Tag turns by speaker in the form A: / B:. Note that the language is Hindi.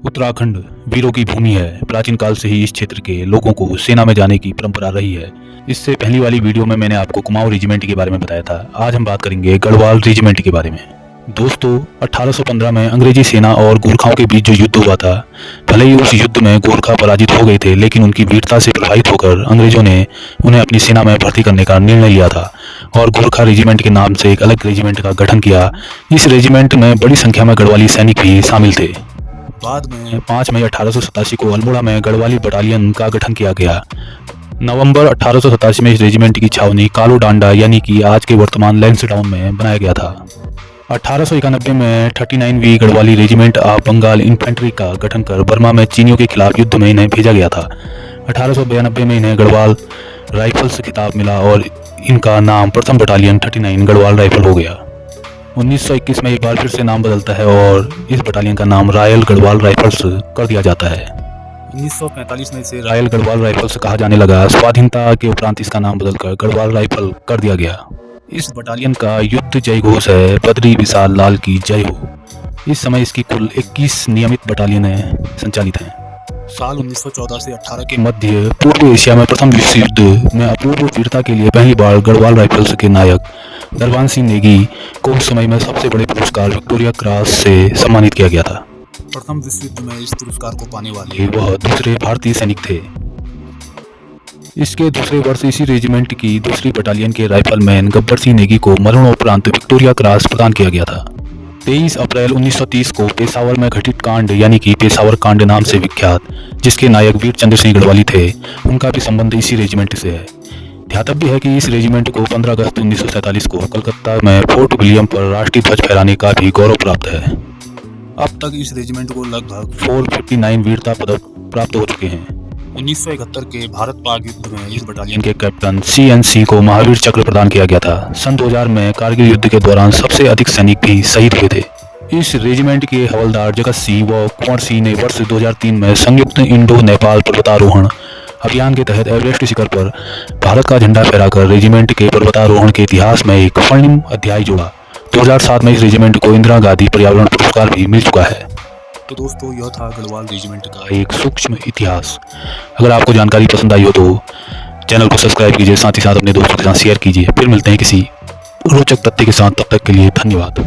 A: उत्तराखंड वीरों की भूमि है। प्राचीन काल से ही इस क्षेत्र के लोगों को सेना में जाने की परंपरा रही है। इससे पहली वाली वीडियो में मैंने आपको कुमाऊं रेजिमेंट के बारे में बताया था। आज हम बात करेंगे गढ़वाल रेजिमेंट के बारे में। दोस्तों, 1815 में अंग्रेजी सेना और गोरखाओं के बीच जो युद्ध हुआ था, भले ही उस युद्ध में गोरखा पराजित हो गए थे, लेकिन उनकी वीरता से प्रभावित होकर अंग्रेजों ने उन्हें अपनी सेना में भर्ती करने का निर्णय लिया था और गोरखा रेजिमेंट के नाम से एक अलग रेजिमेंट का गठन किया। इस रेजिमेंट में बड़ी संख्या में गढ़वाली सैनिक भी शामिल थे। बाद में 5 मई 1887 को अल्मोड़ा में गढ़वाली बटालियन का गठन किया गया। नवंबर 1887 में इस रेजिमेंट की छावनी कालो डांडा यानी कि आज के वर्तमान लैंसडाउन में बनाया गया था। 1891 में 39वीं Garhwali regiment of Bengal infantry का गठन कर बर्मा में चीनियों के खिलाफ युद्ध में इन्हें भेजा गया था। 1892 में इन्हें गढ़वाल राइफल्स खिताब मिला और इनका नाम प्रथम बटालियन 39 गढ़वाल राइफल हो गया। 1921 में एक बार फिर से नाम बदलता है और इस बटालियन का नाम रॉयल गढ़वाल राइफल्स कर दिया जाता है। 1945 में इसे रॉयल गढ़वाल राइफल्स कहा जाने लगा। स्वाधीनता के उपरांत इसका नाम बदलकर गढ़वाल राइफल कर दिया गया। इस बटालियन का युद्ध जय घोष है, बद्री विशाल लाल की जय हो। इस समय इसकी कुल 21 नियमित बटालियनें संचालित हैं। साल 1914 से 18 के मध्य पूर्व एशिया में प्रथम विश्व युद्ध में अपूर्व वीरता के लिए पहली बार गढ़वाल राइफल्स के नायक दरबान सिंह नेगी को उस समय में सबसे बड़े पुरस्कार विक्टोरिया क्रॉस से सम्मानित किया गया था। प्रथम विश्व युद्ध में इस पुरस्कार को पाने वाले वह दूसरे भारतीय सैनिक थे। इसके दूसरे वर्ष इसी रेजिमेंट की दूसरी बटालियन के राइफलमैन गब्बर सिंह नेगी को मरणोपरांत विक्टोरिया क्रॉस प्रदान किया गया था। 23 अप्रैल 1930 को पेशावर में घटित कांड यानी कि पेशावर कांड नाम से विख्यात, जिसके नायक वीर चंद्र सिंह गढ़वाली थे, उनका भी संबंध इसी रेजिमेंट से है। ध्यातव्य है कि इस रेजिमेंट को 15 अगस्त 1947 को कलकत्ता में फोर्ट विलियम पर राष्ट्रीय ध्वज फहराने का भी गौरव प्राप्त है। अब तक इस रेजिमेंट को लगभग 459 वीरता पदक प्राप्त हो चुके हैं। 1971 के भारत पाक युद्ध में इस बटालियन के कैप्टन CNC को महावीर चक्र प्रदान किया गया था। सन 2000 में कारगिल युद्ध के दौरान सबसे अधिक सैनिक भी शहीद हुए थे। इस रेजिमेंट के हवलदार जगत सिंह व कुंवर सिंह ने वर्ष 2003 में संयुक्त इंडो नेपाल पर्वतारोहण अभियान के तहत एवरेस्ट शिखर पर भारत का झंडा फहराकर रेजिमेंट के पर्वतारोहण के इतिहास में एक स्वर्णिम अध्याय जोड़ा। 2007 में इस रेजिमेंट को इंदिरा गांधी पर्यावरण पुरस्कार भी मिल चुका है। तो दोस्तों, यह था गढ़वाल रेजिमेंट का एक सूक्ष्म इतिहास। अगर आपको जानकारी पसंद आई हो तो चैनल को सब्सक्राइब कीजिए, साथ ही साथ अपने दोस्तों के साथ शेयर कीजिए। फिर मिलते हैं किसी रोचक तथ्य के साथ, तब तक के लिए धन्यवाद।